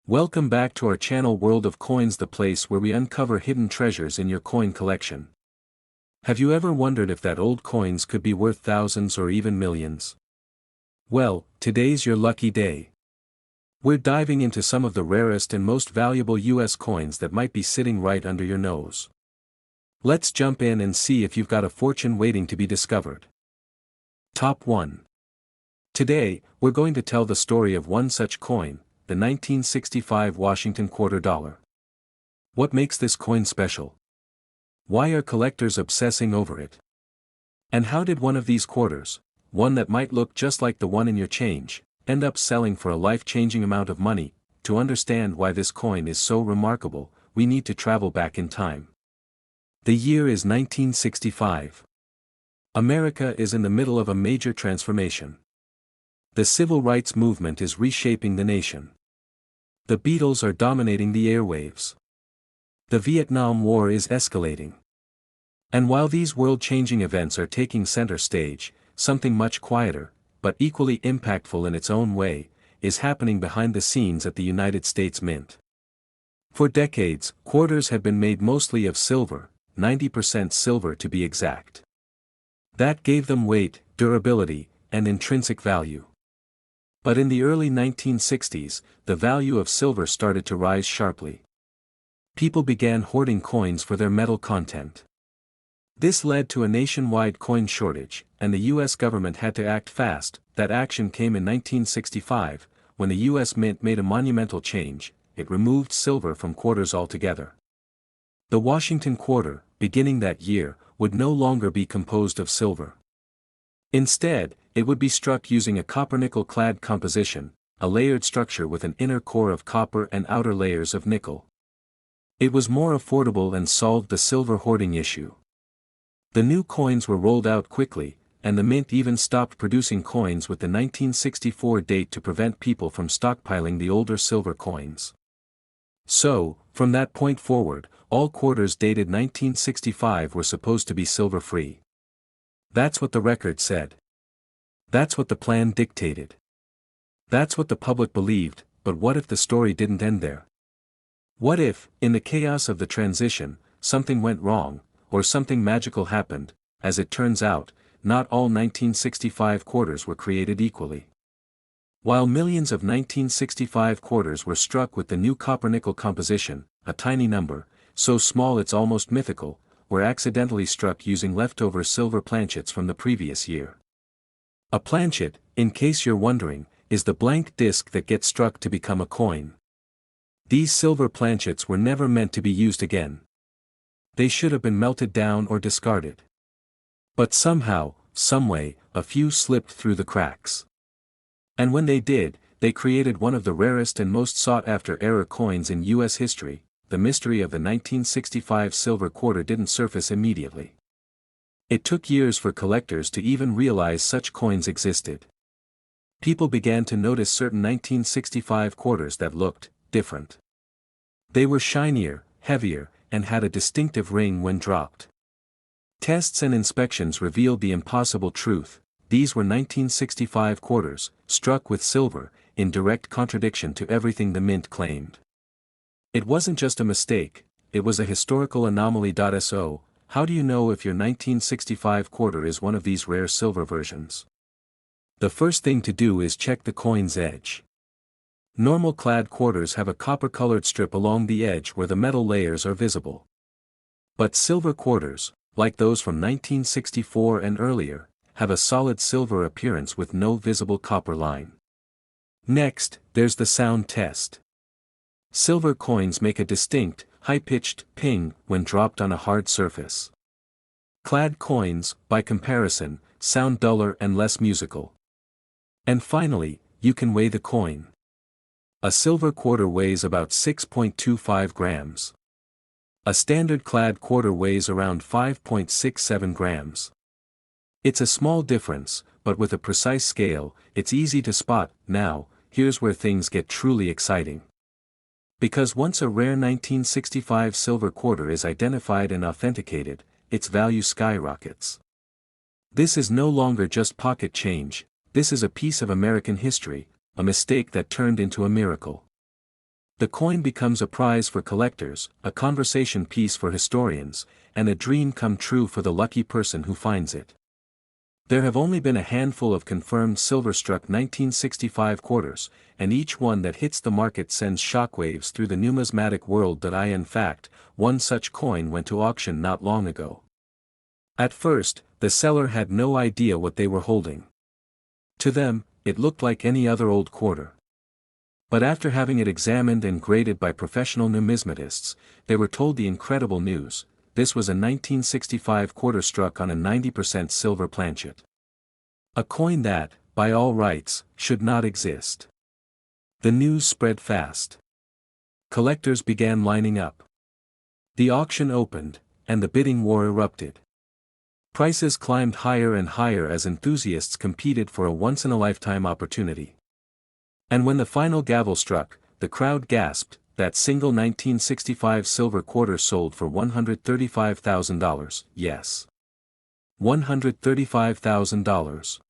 Welcome back to our channel World of Coins, the place where we uncover hidden treasures in your coin collection. Have you ever wondered if that old coins could be worth thousands or even millions? Well, today's your lucky day. We're diving into some of the rarest and most valuable US coins that might be sitting right under your nose. Let's jump in and see if you've got a fortune waiting to be discovered. Top 1. Today, we're going to tell the story of one such coin, the 1965 Washington quarter dollar. What makes this coin special? Why are collectors obsessing over it? And how did one of these quarters, one that might look just like the one in your change, end up selling for a life-changing amount of money? To understand why this coin is so remarkable, we need to travel back in time. The year is 1965. America is in the middle of a major transformation. The civil rights movement is reshaping the nation. The Beatles are dominating the airwaves. The Vietnam War is escalating. And while these world-changing events are taking center stage, something much quieter, but equally impactful in its own way, is happening behind the scenes at the United States Mint. For decades, quarters had been made mostly of silver, 90% silver to be exact. That gave them weight, durability, and intrinsic value. But in the early 1960s, the value of silver started to rise sharply. People began hoarding coins for their metal content. This led to a nationwide coin shortage, and the US government had to act fast. That action came in 1965, when the US Mint made a monumental change. It removed silver from quarters altogether. The Washington quarter, beginning that year, would no longer be composed of silver. Instead, it would be struck using a copper-nickel clad composition, a layered structure with an inner core of copper and outer layers of nickel. It was more affordable and solved the silver hoarding issue. The new coins were rolled out quickly, and the mint even stopped producing coins with the 1964 date to prevent people from stockpiling the older silver coins. So, from that point forward, all quarters dated 1965 were supposed to be silver-free. That's what the record said. That's what the plan dictated. That's what the public believed, but what if the story didn't end there? What if, in the chaos of the transition, something went wrong, or something magical happened? As it turns out, not all 1965 quarters were created equally. While millions of 1965 quarters were struck with the new copper-nickel composition, a tiny number, so small it's almost mythical, were accidentally struck using leftover silver planchets from the previous year. A planchet, in case you're wondering, is the blank disc that gets struck to become a coin. These silver planchets were never meant to be used again. They should have been melted down or discarded. But somehow, someway, a few slipped through the cracks. And when they did, they created one of the rarest and most sought-after error coins in US history. The mystery of the 1965 silver quarter didn't surface immediately. It took years for collectors to even realize such coins existed. People began to notice certain 1965 quarters that looked different. They were shinier, heavier, and had a distinctive ring when dropped. Tests and inspections revealed the impossible truth: these were 1965 quarters, struck with silver, in direct contradiction to everything the mint claimed. It wasn't just a mistake, it was a historical anomaly. So, how do you know if your 1965 quarter is one of these rare silver versions? The first thing to do is check the coin's edge. Normal clad quarters have a copper-colored strip along the edge where the metal layers are visible. But silver quarters, like those from 1964 and earlier, have a solid silver appearance with no visible copper line. Next, there's the sound test. Silver coins make a distinct, high-pitched ping when dropped on a hard surface. Clad coins, by comparison, sound duller and less musical. And finally, you can weigh the coin. A silver quarter weighs about 6.25 grams. A standard clad quarter weighs around 5.67 grams. It's a small difference, but with a precise scale, it's easy to spot. Now, here's where things get truly exciting. Because once a rare 1965 silver quarter is identified and authenticated, its value skyrockets. This is no longer just pocket change, this is a piece of American history, a mistake that turned into a miracle. The coin becomes a prize for collectors, a conversation piece for historians, and a dream come true for the lucky person who finds it. There have only been a handful of confirmed silver-struck 1965 quarters, and each one that hits the market sends shockwaves through the numismatic world. In fact, one such coin went to auction not long ago. At first, the seller had no idea what they were holding. To them, it looked like any other old quarter. But after having it examined and graded by professional numismatists, they were told the incredible news: this was a 1965 quarter struck on a 90% silver planchet. A coin that, by all rights, should not exist. The news spread fast. Collectors began lining up. The auction opened, and the bidding war erupted. Prices climbed higher and higher as enthusiasts competed for a once-in-a-lifetime opportunity. And when the final gavel struck, the crowd gasped. That single 1965 silver quarter sold for $135,000, yes. $135,000.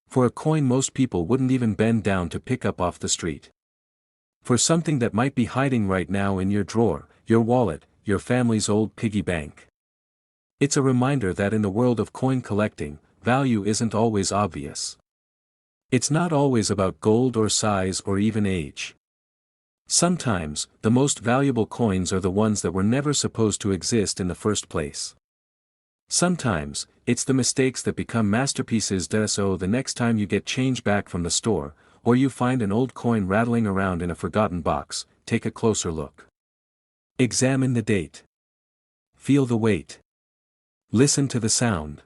For a coin most people wouldn't even bend down to pick up off the street. For something that might be hiding right now in your drawer, your wallet, your family's old piggy bank. It's a reminder that in the world of coin collecting, value isn't always obvious. It's not always about gold or size or even age. Sometimes, the most valuable coins are the ones that were never supposed to exist in the first place. Sometimes, it's the mistakes that become masterpieces. So the next time you get change back from the store, or you find an old coin rattling around in a forgotten box, take a closer look. Examine the date. Feel the weight. Listen to the sound.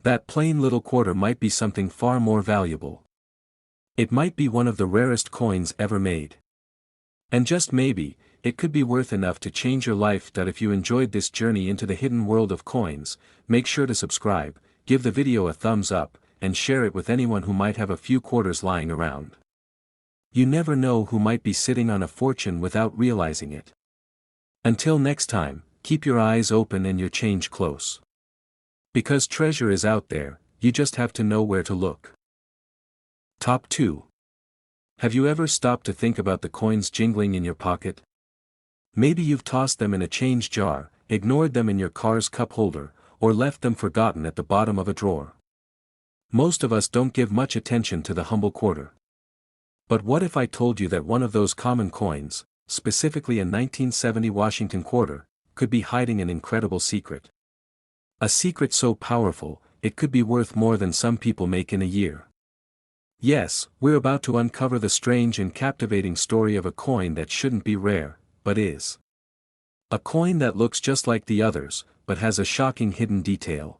That plain little quarter might be something far more valuable. It might be one of the rarest coins ever made. And just maybe, it could be worth enough to change your life. If you enjoyed this journey into the hidden world of coins, make sure to subscribe, give the video a thumbs up, and share it with anyone who might have a few quarters lying around. You never know who might be sitting on a fortune without realizing it. Until next time, keep your eyes open and your change close. Because treasure is out there, you just have to know where to look. Top 2. Have you ever stopped to think about the coins jingling in your pocket? Maybe you've tossed them in a change jar, ignored them in your car's cup holder, or left them forgotten at the bottom of a drawer. Most of us don't give much attention to the humble quarter. But what if I told you that one of those common coins, specifically a 1970 Washington quarter, could be hiding an incredible secret? A secret so powerful, it could be worth more than some people make in a year. Yes, we're about to uncover the strange and captivating story of a coin that shouldn't be rare, but is. A coin that looks just like the others, but has a shocking hidden detail.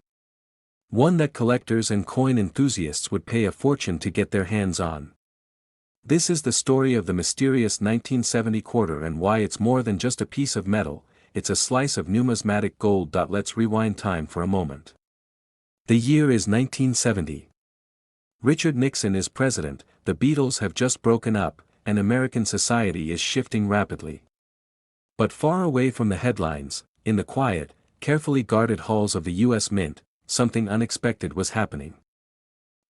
One that collectors and coin enthusiasts would pay a fortune to get their hands on. This is the story of the mysterious 1970 quarter and why it's more than just a piece of metal, it's a slice of numismatic gold. Let's rewind time for a moment. The year is 1970. Richard Nixon is president, the Beatles have just broken up, and American society is shifting rapidly. But far away from the headlines, in the quiet, carefully guarded halls of the U.S. Mint, something unexpected was happening.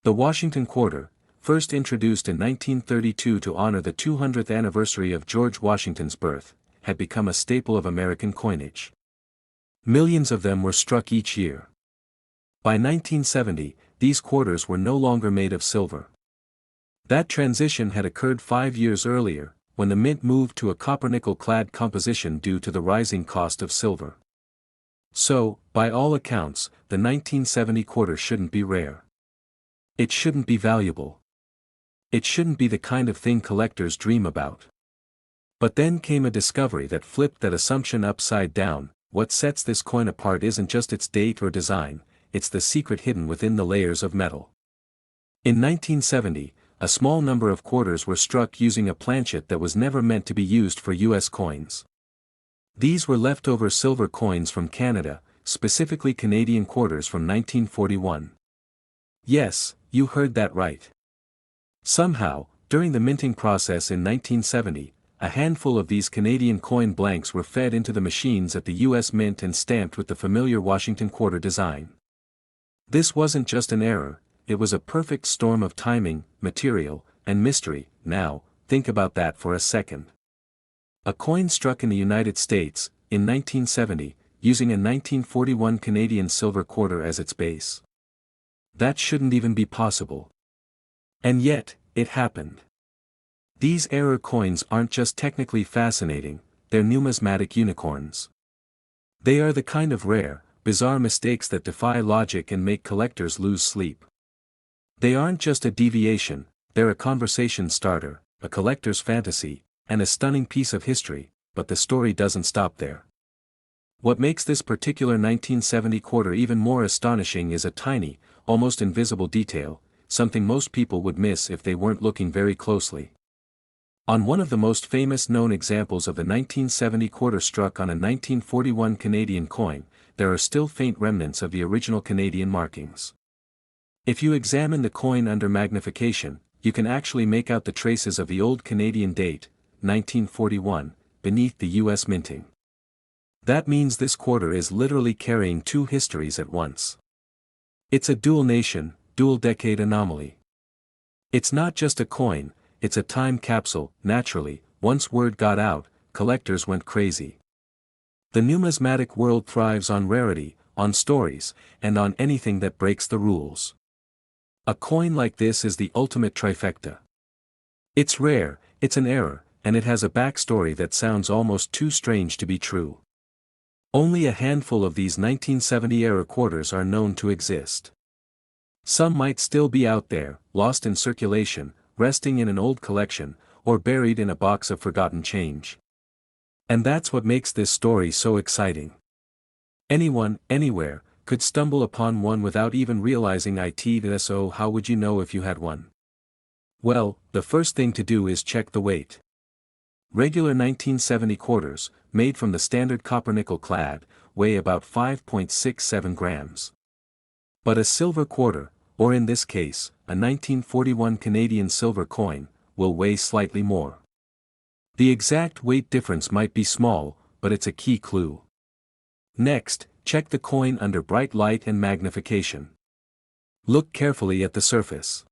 The Washington quarter, first introduced in 1932 to honor the 200th anniversary of George Washington's birth, had become a staple of American coinage. Millions of them were struck each year. By 1970, these quarters were no longer made of silver. That transition had occurred 5 years earlier, when the mint moved to a copper-nickel-clad composition due to the rising cost of silver. So, by all accounts, the 1970 quarter shouldn't be rare. It shouldn't be valuable. It shouldn't be the kind of thing collectors dream about. But then came a discovery that flipped that assumption upside down. What sets this coin apart isn't just its date or design, it's the secret hidden within the layers of metal. In 1970, a small number of quarters were struck using a planchet that was never meant to be used for U.S. coins. These were leftover silver coins from Canada, specifically Canadian quarters from 1941. Yes, you heard that right. Somehow, during the minting process in 1970, a handful of these Canadian coin blanks were fed into the machines at the U.S. Mint and stamped with the familiar Washington quarter design. This wasn't just an error, it was a perfect storm of timing, material, and mystery. Now, think about that for a second. A coin struck in the United States, in 1970, using a 1941 Canadian silver quarter as its base. That shouldn't even be possible. And yet, it happened. These error coins aren't just technically fascinating, they're numismatic unicorns. They are the kind of rare, bizarre mistakes that defy logic and make collectors lose sleep. They aren't just a deviation, they're a conversation starter, a collector's fantasy, and a stunning piece of history, but the story doesn't stop there. What makes this particular 1970 quarter even more astonishing is a tiny, almost invisible detail, something most people would miss if they weren't looking very closely. On one of the most famous known examples of the 1970 quarter struck on a 1941 Canadian coin, there are still faint remnants of the original Canadian markings. If you examine the coin under magnification, you can actually make out the traces of the old Canadian date, 1941, beneath the US minting. That means this quarter is literally carrying two histories at once. It's a dual nation, dual decade anomaly. It's not just a coin, it's a time capsule. Naturally, once word got out, collectors went crazy. The numismatic world thrives on rarity, on stories, and on anything that breaks the rules. A coin like this is the ultimate trifecta. It's rare, it's an error, and it has a backstory that sounds almost too strange to be true. Only a handful of these 1970 error quarters are known to exist. Some might still be out there, lost in circulation, resting in an old collection, or buried in a box of forgotten change. And that's what makes this story so exciting. Anyone, anywhere, could stumble upon one without even realizing it. So how would you know if you had one? Well, the first thing to do is check the weight. Regular 1970 quarters, made from the standard copper-nickel clad, weigh about 5.67 grams. But a silver quarter, or in this case, a 1941 Canadian silver coin, will weigh slightly more. The exact weight difference might be small, but it's a key clue. Next, check the coin under bright light and magnification. Look carefully at the surface.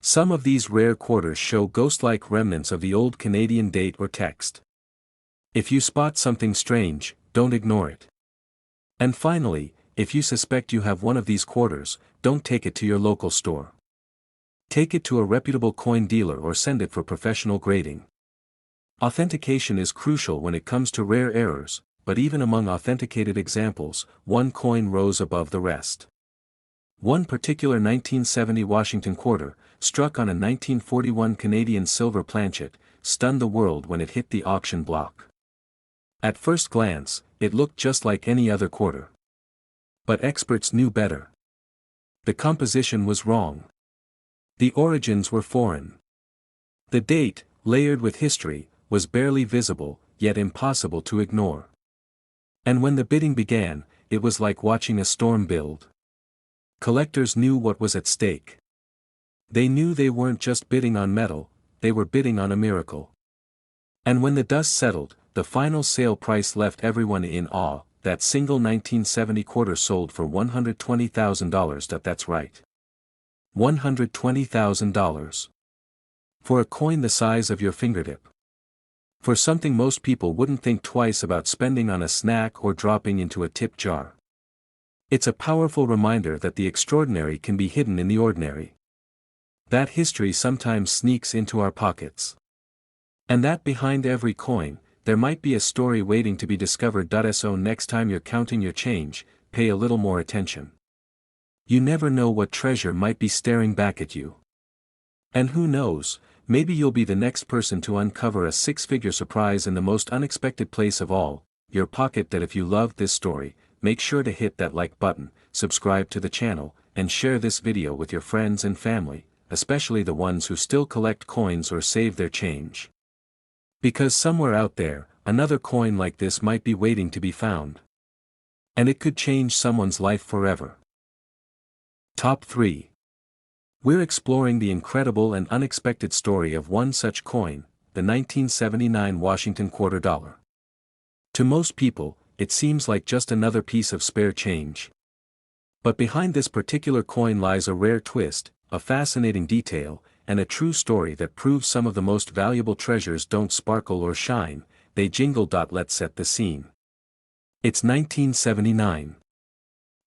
Some of these rare quarters show ghost-like remnants of the old Canadian date or text. If you spot something strange, don't ignore it. And finally, if you suspect you have one of these quarters, don't take it to your local store. Take it to a reputable coin dealer or send it for professional grading. Authentication is crucial when it comes to rare errors, but even among authenticated examples, one coin rose above the rest. One particular 1970 Washington quarter, struck on a 1941 Canadian silver planchet, stunned the world when it hit the auction block. At first glance, it looked just like any other quarter. But experts knew better. The composition was wrong. The origins were foreign. The date, layered with history, was barely visible, yet impossible to ignore. And when the bidding began, it was like watching a storm build. Collectors knew what was at stake. They knew they weren't just bidding on metal, they were bidding on a miracle. And when the dust settled, the final sale price left everyone in awe. That single 1970 quarter sold for $120,000. That's right. $120,000. For a coin the size of your fingertip. For something most people wouldn't think twice about spending on a snack or dropping into a tip jar. It's a powerful reminder that the extraordinary can be hidden in the ordinary. That history sometimes sneaks into our pockets. And that behind every coin, there might be a story waiting to be discovered. So next time you're counting your change, pay a little more attention. You never know what treasure might be staring back at you. And who knows, maybe you'll be the next person to uncover a six-figure surprise in the most unexpected place of all, your pocket. That if you loved this story, make sure to hit that like button, subscribe to the channel, and share this video with your friends and family, especially the ones who still collect coins or save their change. Because somewhere out there, another coin like this might be waiting to be found. And it could change someone's life forever. Top 3. We're exploring the incredible and unexpected story of one such coin, the 1979 Washington quarter dollar. To most people, it seems like just another piece of spare change. But behind this particular coin lies a rare twist, a fascinating detail, and a true story that proves some of the most valuable treasures don't sparkle or shine, they jingle. Let's set the scene. It's 1979.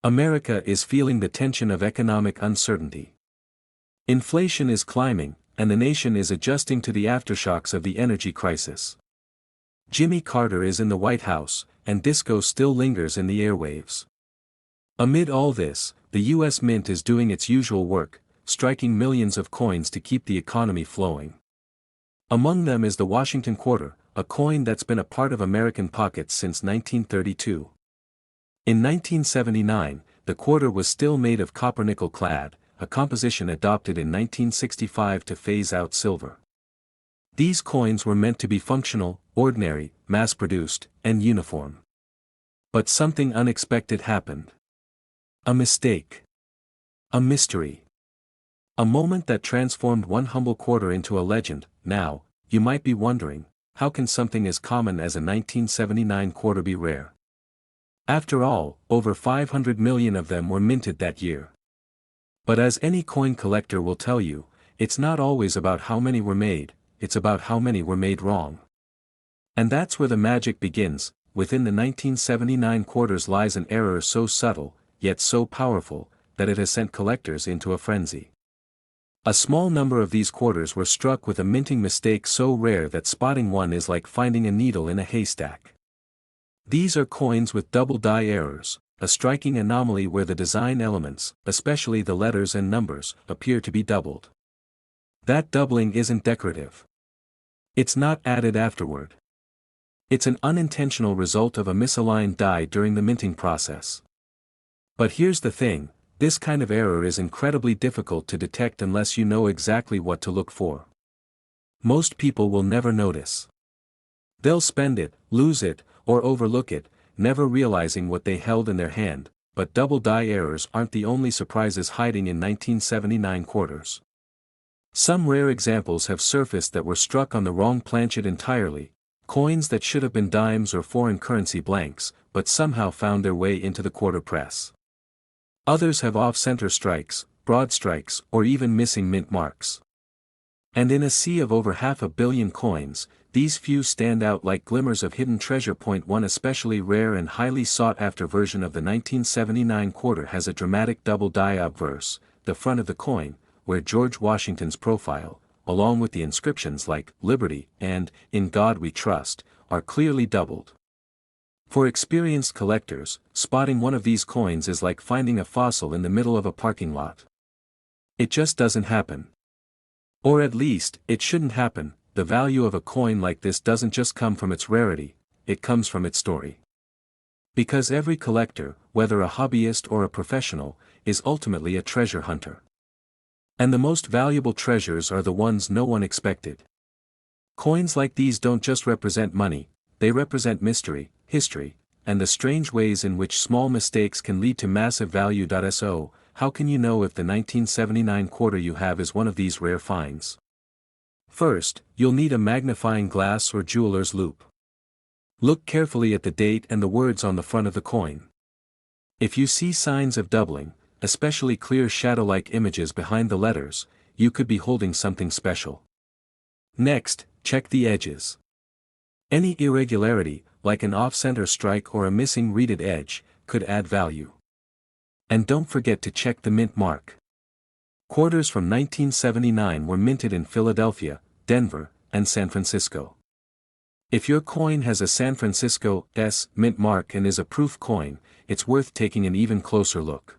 America is feeling the tension of economic uncertainty. Inflation is climbing, and the nation is adjusting to the aftershocks of the energy crisis. Jimmy Carter is in the White House, and disco still lingers in the airwaves. Amid all this, the U.S. Mint is doing its usual work, striking millions of coins to keep the economy flowing. Among them is the Washington quarter, a coin that's been a part of American pockets since 1932. In 1979, the quarter was still made of copper-nickel clad, a composition adopted in 1965 to phase out silver. These coins were meant to be functional, ordinary, mass-produced, and uniform. But something unexpected happened. A mistake. A mystery. A moment that transformed one humble quarter into a legend. Now, you might be wondering, how can something as common as a 1979 quarter be rare? After all, over 500 million of them were minted that year. But as any coin collector will tell you, it's not always about how many were made, it's about how many were made wrong. And that's where the magic begins. Within the 1979 quarters lies an error so subtle, yet so powerful, that it has sent collectors into a frenzy. A small number of these quarters were struck with a minting mistake so rare that spotting one is like finding a needle in a haystack. These are coins with double die errors, a striking anomaly where the design elements, especially the letters and numbers, appear to be doubled. That doubling isn't decorative. It's not added afterward. It's an unintentional result of a misaligned die during the minting process. But here's the thing, this kind of error is incredibly difficult to detect unless you know exactly what to look for. Most people will never notice. They'll spend it, lose it, or overlook it, never realizing what they held in their hand. But double die errors aren't the only surprises hiding in 1979 quarters. Some rare examples have surfaced that were struck on the wrong planchet entirely, coins that should have been dimes or foreign currency blanks, but somehow found their way into the quarter press. Others have off-center strikes, broad strikes, or even missing mint marks. And in a sea of over 500 million coins, these few stand out like glimmers of hidden treasure. One especially rare and highly sought-after version of the 1979 quarter has a dramatic double die obverse, the front of the coin, where George Washington's profile, along with the inscriptions like "Liberty" and "In God We Trust," are clearly doubled. For experienced collectors, spotting one of these coins is like finding a fossil in the middle of a parking lot. It just doesn't happen. Or at least, it shouldn't happen. The value of a coin like this doesn't just come from its rarity, it comes from its story. Because every collector, whether a hobbyist or a professional, is ultimately a treasure hunter. And the most valuable treasures are the ones no one expected. Coins like these don't just represent money, they represent mystery, history, and the strange ways in which small mistakes can lead to massive value. So, how can you know if the 1979 quarter you have is one of these rare finds? First, you'll need a magnifying glass or jeweler's loupe. Look carefully at the date and the words on the front of the coin. If you see signs of doubling, especially clear shadow-like images behind the letters, you could be holding something special. Next, check the edges. Any irregularity, like an off-center strike or a missing reeded edge, could add value. And don't forget to check the mint mark. Quarters from 1979 were minted in Philadelphia, Denver, and San Francisco. If your coin has a San Francisco S mint mark and is a proof coin, it's worth taking an even closer look.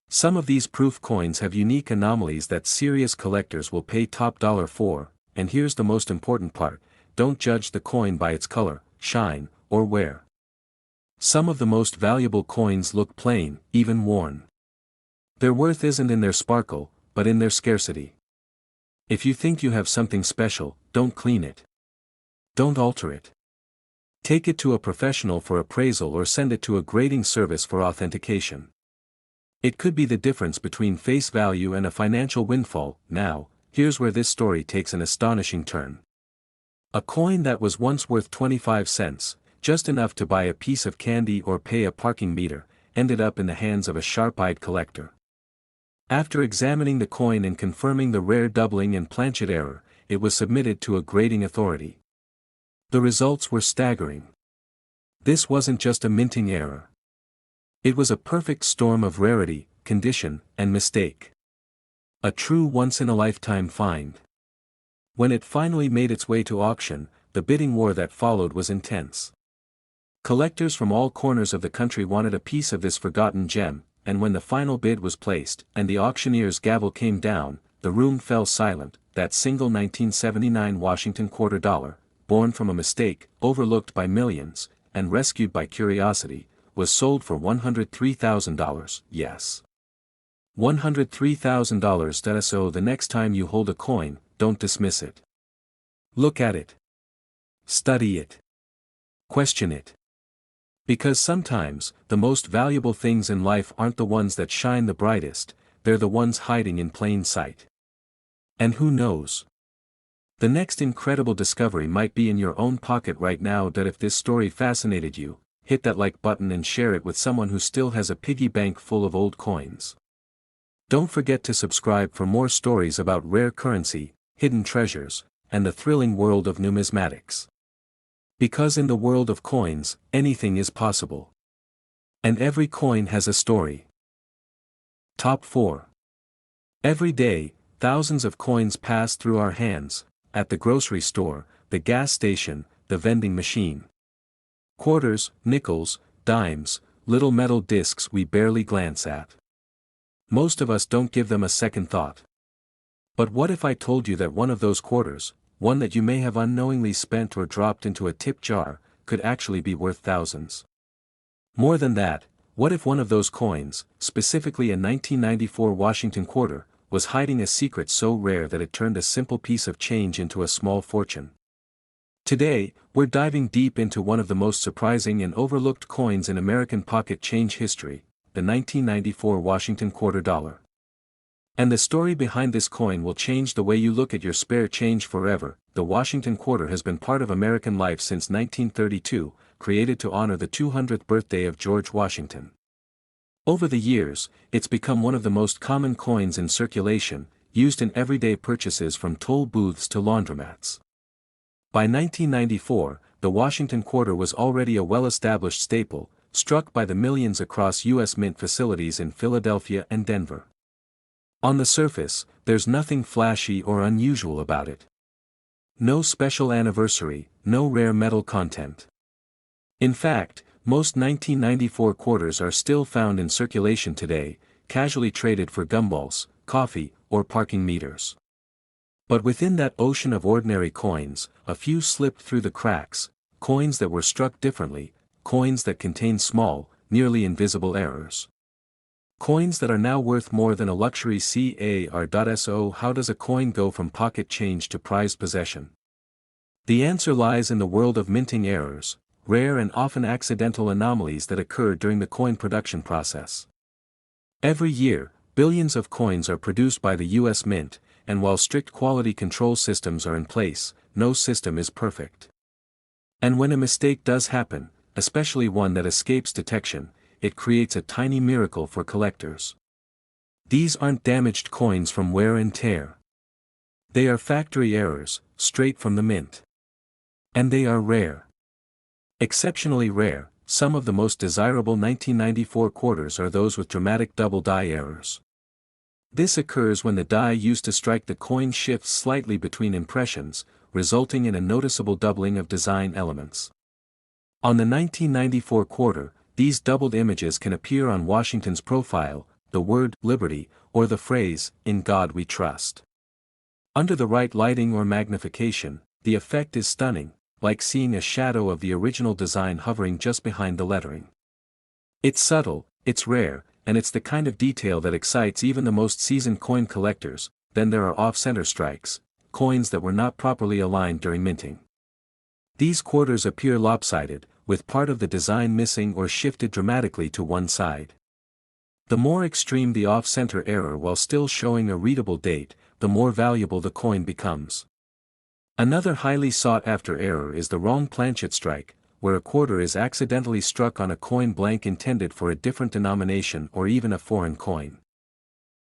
Some of these proof coins have unique anomalies that serious collectors will pay top dollar for, and here's the most important part, don't judge the coin by its color, shine, or wear. Some of the most valuable coins look plain, even worn. Their worth isn't in their sparkle, but in their scarcity. If you think you have something special, don't clean it. Don't alter it. Take it to a professional for appraisal or send it to a grading service for authentication. It could be the difference between face value and a financial windfall. Now, here's where this story takes an astonishing turn. A coin that was once worth 25 cents, just enough to buy a piece of candy or pay a parking meter, ended up in the hands of a sharp-eyed collector. After examining the coin and confirming the rare doubling and planchet error, it was submitted to a grading authority. The results were staggering. This wasn't just a minting error. It was a perfect storm of rarity, condition, and mistake. A true once-in-a-lifetime find. When it finally made its way to auction, the bidding war that followed was intense. Collectors from all corners of the country wanted a piece of this forgotten gem, and when the final bid was placed and the auctioneer's gavel came down, the room fell silent. That single 1979 Washington quarter dollar, born from a mistake, overlooked by millions, and rescued by curiosity, was sold for $103,000, yes. $103,000. So the next time you hold a coin, don't dismiss it. Look at it. Study it. Question it. Because sometimes, the most valuable things in life aren't the ones that shine the brightest, they're the ones hiding in plain sight. And who knows? The next incredible discovery might be in your own pocket right now. That if this story fascinated you, hit that like button and share it with someone who still has a piggy bank full of old coins. Don't forget to subscribe for more stories about rare currency, hidden treasures, and the thrilling world of numismatics. Because in the world of coins, anything is possible. And every coin has a story. Top 4. Every day, thousands of coins pass through our hands, at the grocery store, the gas station, the vending machine. Quarters, nickels, dimes, little metal discs we barely glance at. Most of us don't give them a second thought. But what if I told you that one of those quarters, one that you may have unknowingly spent or dropped into a tip jar, could actually be worth thousands? More than that, what if one of those coins, specifically a 1994 Washington quarter, was hiding a secret so rare that it turned a simple piece of change into a small fortune? Today, we're diving deep into one of the most surprising and overlooked coins in American pocket change history, the 1994 Washington quarter dollar. And the story behind this coin will change the way you look at your spare change forever. The Washington quarter has been part of American life since 1932, created to honor the 200th birthday of George Washington. Over the years, it's become one of the most common coins in circulation, used in everyday purchases from toll booths to laundromats. By 1994, the Washington quarter was already a well-established staple, struck by the millions across U.S. mint facilities in Philadelphia and Denver. On the surface, there's nothing flashy or unusual about it. No special anniversary, no rare metal content. In fact, most 1994 quarters are still found in circulation today, casually traded for gumballs, coffee, or parking meters. But within that ocean of ordinary coins, a few slipped through the cracks, coins that were struck differently, coins that contain small, nearly invisible errors. Coins that are now worth more than a luxury car. So how does a coin go from pocket change to prized possession? The answer lies in the world of minting errors, rare and often accidental anomalies that occur during the coin production process. Every year, billions of coins are produced by the U.S. Mint, and while strict quality control systems are in place, no system is perfect. And when a mistake does happen, especially one that escapes detection, it creates a tiny miracle for collectors. These aren't damaged coins from wear and tear. They are factory errors, straight from the mint. And they are rare. Exceptionally rare. Some of the most desirable 1994 quarters are those with dramatic double die errors. This occurs when the die used to strike the coin shifts slightly between impressions, resulting in a noticeable doubling of design elements. On the 1994 quarter, these doubled images can appear on Washington's profile, the word "Liberty," or the phrase, "In God We Trust." Under the right lighting or magnification, the effect is stunning, like seeing a shadow of the original design hovering just behind the lettering. It's subtle, it's rare, and it's the kind of detail that excites even the most seasoned coin collectors. Then there are off-center strikes, coins that were not properly aligned during minting. These quarters appear lopsided, with part of the design missing or shifted dramatically to one side. The more extreme the off-center error while still showing a readable date, the more valuable the coin becomes. Another highly sought-after error is the wrong planchet strike, where a quarter is accidentally struck on a coin blank intended for a different denomination or even a foreign coin.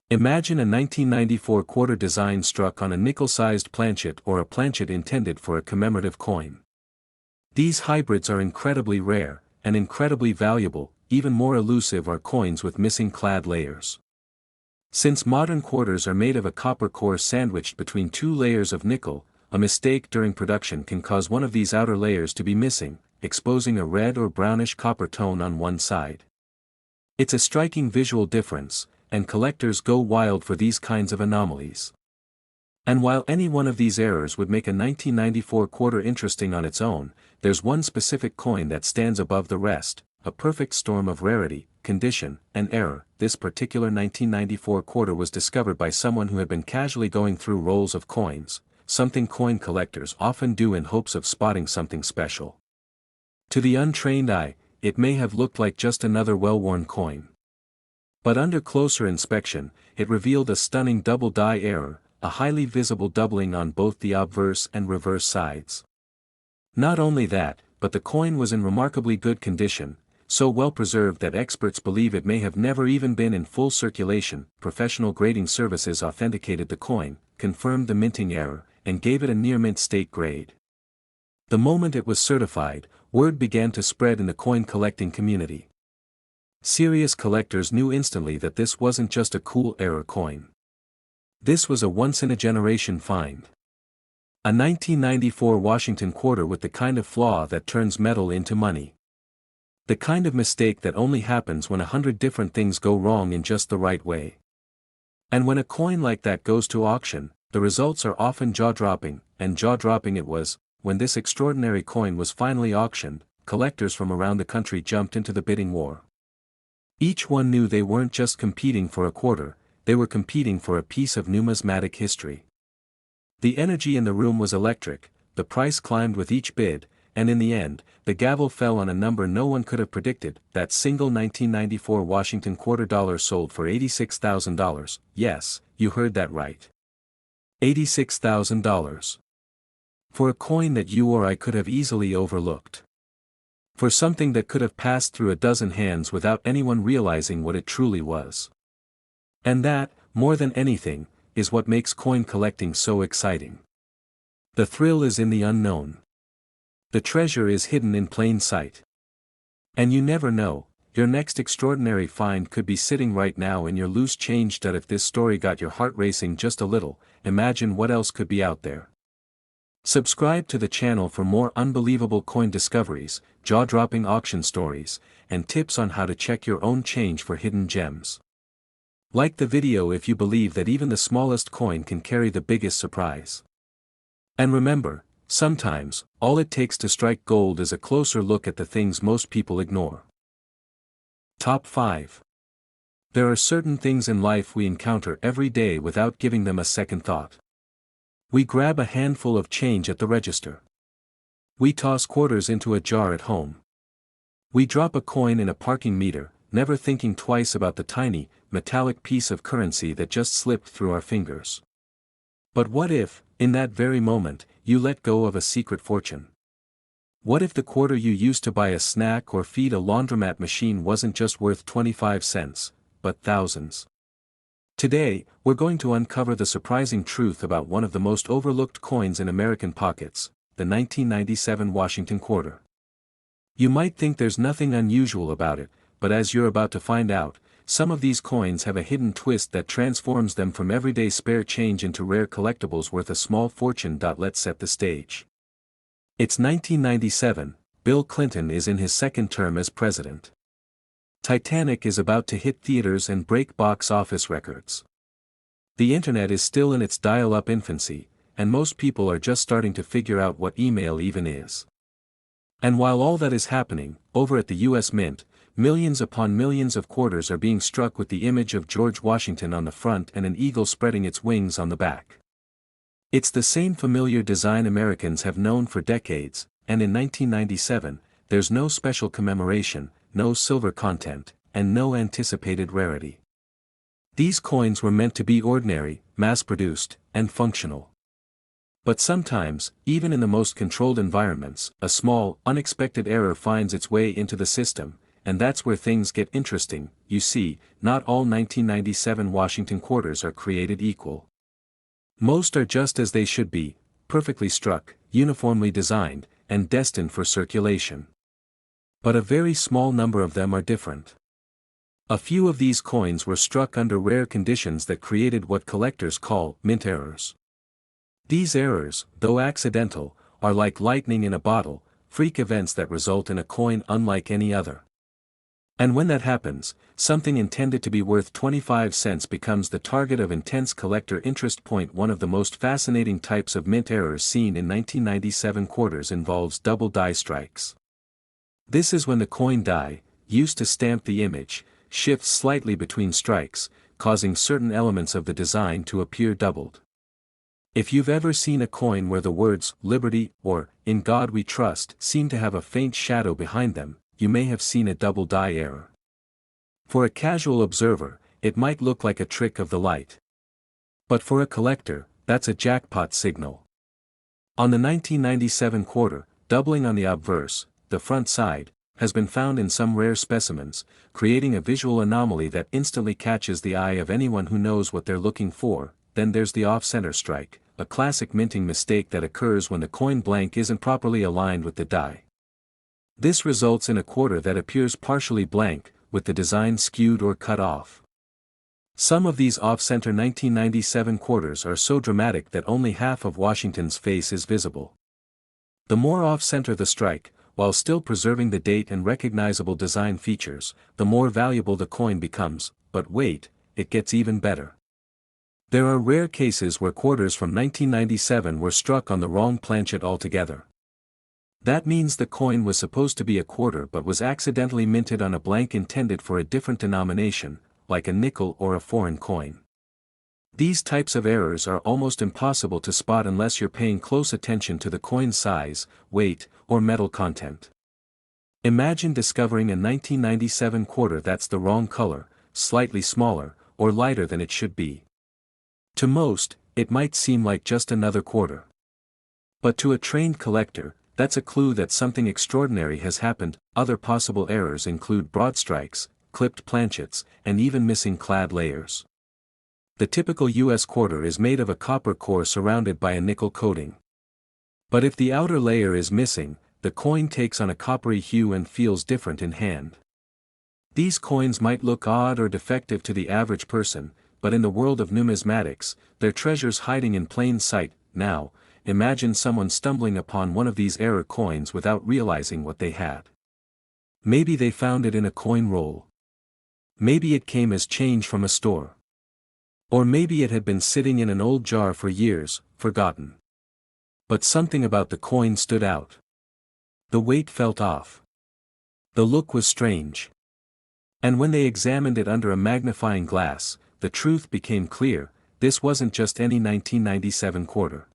Imagine a 1994 quarter design struck on a nickel-sized planchet or a planchet intended for a commemorative coin. These hybrids are incredibly rare, and incredibly valuable. Even more elusive are coins with missing clad layers. Since modern quarters are made of a copper core sandwiched between two layers of nickel, a mistake during production can cause one of these outer layers to be missing, exposing a red or brownish copper tone on one side. It's a striking visual difference, and collectors go wild for these kinds of anomalies. And while any one of these errors would make a 1994 quarter interesting on its own, there's one specific coin that stands above the rest, a perfect storm of rarity, condition, and error. This particular 1994 quarter was discovered by someone who had been casually going through rolls of coins, something coin collectors often do in hopes of spotting something special. To the untrained eye, it may have looked like just another well-worn coin. But under closer inspection, it revealed a stunning double die error, a highly visible doubling on both the obverse and reverse sides. Not only that, but the coin was in remarkably good condition, so well preserved that experts believe it may have never even been in full circulation. Professional grading services authenticated the coin, confirmed the minting error, and gave it a near mint state grade. The moment it was certified, word began to spread in the coin collecting community. Serious collectors knew instantly that this wasn't just a cool error coin. This was a once-in-a-generation find. A 1994 Washington quarter with the kind of flaw that turns metal into money. The kind of mistake that only happens when 100 different things go wrong in just the right way. And when a coin like that goes to auction, the results are often jaw-dropping, and jaw-dropping it was. When this extraordinary coin was finally auctioned, collectors from around the country jumped into the bidding war. Each one knew they weren't just competing for a quarter, they were competing for a piece of numismatic history. The energy in the room was electric, the price climbed with each bid, and in the end, the gavel fell on a number no one could have predicted. That single 1994 Washington quarter dollar sold for $86,000. Yes, you heard that right. $86,000. For a coin that you or I could have easily overlooked. For something that could have passed through a dozen hands without anyone realizing what it truly was. And that, more than anything, is what makes coin collecting so exciting. The thrill is in the unknown. The treasure is hidden in plain sight. And you never know, your next extraordinary find could be sitting right now in your loose change stud. If this story got your heart racing just a little, imagine what else could be out there. Subscribe to the channel for more unbelievable coin discoveries, jaw-dropping auction stories, and tips on how to check your own change for hidden gems. Like the video if you believe that even the smallest coin can carry the biggest surprise. And remember, sometimes, all it takes to strike gold is a closer look at the things most people ignore. Top 5. There are certain things in life we encounter every day without giving them a second thought. We grab a handful of change at the register. We toss quarters into a jar at home. We drop a coin in a parking meter, never thinking twice about the tiny, metallic piece of currency that just slipped through our fingers. But what if, in that very moment, you let go of a secret fortune? What if the quarter you used to buy a snack or feed a laundromat machine wasn't just worth 25 cents, but thousands? Today, we're going to uncover the surprising truth about one of the most overlooked coins in American pockets, the 1997 Washington quarter. You might think there's nothing unusual about it, but as you're about to find out, some of these coins have a hidden twist that transforms them from everyday spare change into rare collectibles worth a small fortune. Let's set the stage. It's 1997, Bill Clinton is in his second term as president. Titanic is about to hit theaters and break box office records. The internet is still in its dial-up infancy, and most people are just starting to figure out what email even is. And while all that is happening, over at the US Mint, millions upon millions of quarters are being struck with the image of George Washington on the front and an eagle spreading its wings on the back. It's the same familiar design Americans have known for decades, and in 1997, there's no special commemoration, no silver content, and no anticipated rarity. These coins were meant to be ordinary, mass-produced, and functional. But sometimes, even in the most controlled environments, a small, unexpected error finds its way into the system, and that's where things get interesting. You see, not all 1997 Washington quarters are created equal. Most are just as they should be, perfectly struck, uniformly designed, and destined for circulation. But a very small number of them are different. A few of these coins were struck under rare conditions that created what collectors call mint errors. These errors, though accidental, are like lightning in a bottle, freak events that result in a coin unlike any other. And when that happens, something intended to be worth 25 cents becomes the target of intense collector interest. One of the most fascinating types of mint errors seen in 1997 quarters involves double die strikes. This is when the coin die, used to stamp the image, shifts slightly between strikes, causing certain elements of the design to appear doubled. If you've ever seen a coin where the words "Liberty" or "In God We Trust" seem to have a faint shadow behind them, you may have seen a double die error. For a casual observer, it might look like a trick of the light. But for a collector, that's a jackpot signal. On the 1997 quarter, doubling on the obverse, the front side, has been found in some rare specimens, creating a visual anomaly that instantly catches the eye of anyone who knows what they're looking for. Then there's the off-center strike, a classic minting mistake that occurs when the coin blank isn't properly aligned with the die. This results in a quarter that appears partially blank, with the design skewed or cut off. Some of these off-center 1997 quarters are so dramatic that only half of Washington's face is visible. The more off-center the strike, while still preserving the date and recognizable design features, the more valuable the coin becomes. But wait, it gets even better. There are rare cases where quarters from 1997 were struck on the wrong planchet altogether. That means the coin was supposed to be a quarter but was accidentally minted on a blank intended for a different denomination, like a nickel or a foreign coin. These types of errors are almost impossible to spot unless you're paying close attention to the coin's size, weight, or metal content. Imagine discovering a 1997 quarter that's the wrong color, slightly smaller, or lighter than it should be. To most, it might seem like just another quarter. But to a trained collector, that's a clue that something extraordinary has happened. Other possible errors include broad strikes, clipped planchets, and even missing clad layers. The typical US quarter is made of a copper core surrounded by a nickel coating. But if the outer layer is missing, the coin takes on a coppery hue and feels different in hand. These coins might look odd or defective to the average person, but in the world of numismatics, they're treasures hiding in plain sight. Now, imagine someone stumbling upon one of these error coins without realizing what they had. Maybe they found it in a coin roll. Maybe it came as change from a store. Or maybe it had been sitting in an old jar for years, forgotten. But something about the coin stood out. The weight felt off. The look was strange. And when they examined it under a magnifying glass, the truth became clear: this wasn't just any 1997 quarter.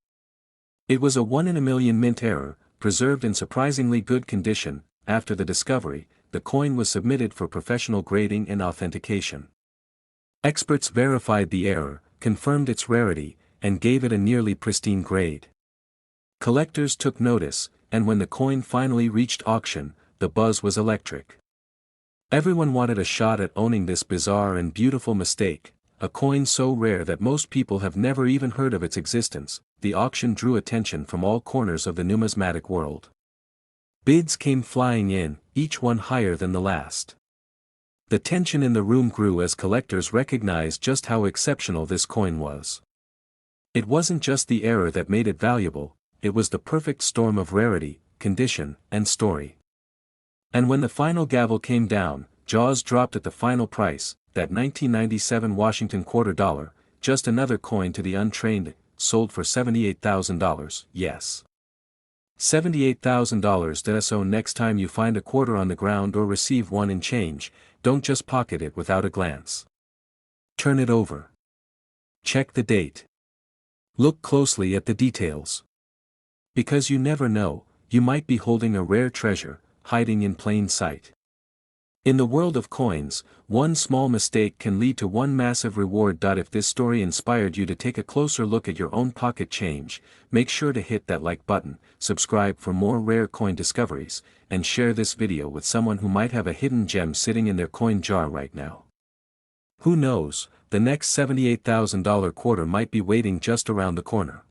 It was a 1 in a million mint error, preserved in surprisingly good condition. After the discovery, the coin was submitted for professional grading and authentication. Experts verified the error, confirmed its rarity, and gave it a nearly pristine grade. Collectors took notice, and when the coin finally reached auction, the buzz was electric. Everyone wanted a shot at owning this bizarre and beautiful mistake, a coin so rare that most people have never even heard of its existence. The auction drew attention from all corners of the numismatic world. Bids came flying in, each one higher than the last. The tension in the room grew as collectors recognized just how exceptional this coin was. It wasn't just the error that made it valuable, it was the perfect storm of rarity, condition, and story. And when the final gavel came down, jaws dropped at the final price, that 1997 Washington quarter dollar, just another coin to the untrained, sold for $78,000, yes. $78,000. So next time you find a quarter on the ground or receive one in change, don't just pocket it without a glance. Turn it over. Check the date. Look closely at the details. Because you never know, you might be holding a rare treasure, hiding in plain sight. In the world of coins, one small mistake can lead to one massive reward. If this story inspired you to take a closer look at your own pocket change, make sure to hit that like button, subscribe for more rare coin discoveries, and share this video with someone who might have a hidden gem sitting in their coin jar right now. Who knows, the next $78,000 quarter might be waiting just around the corner.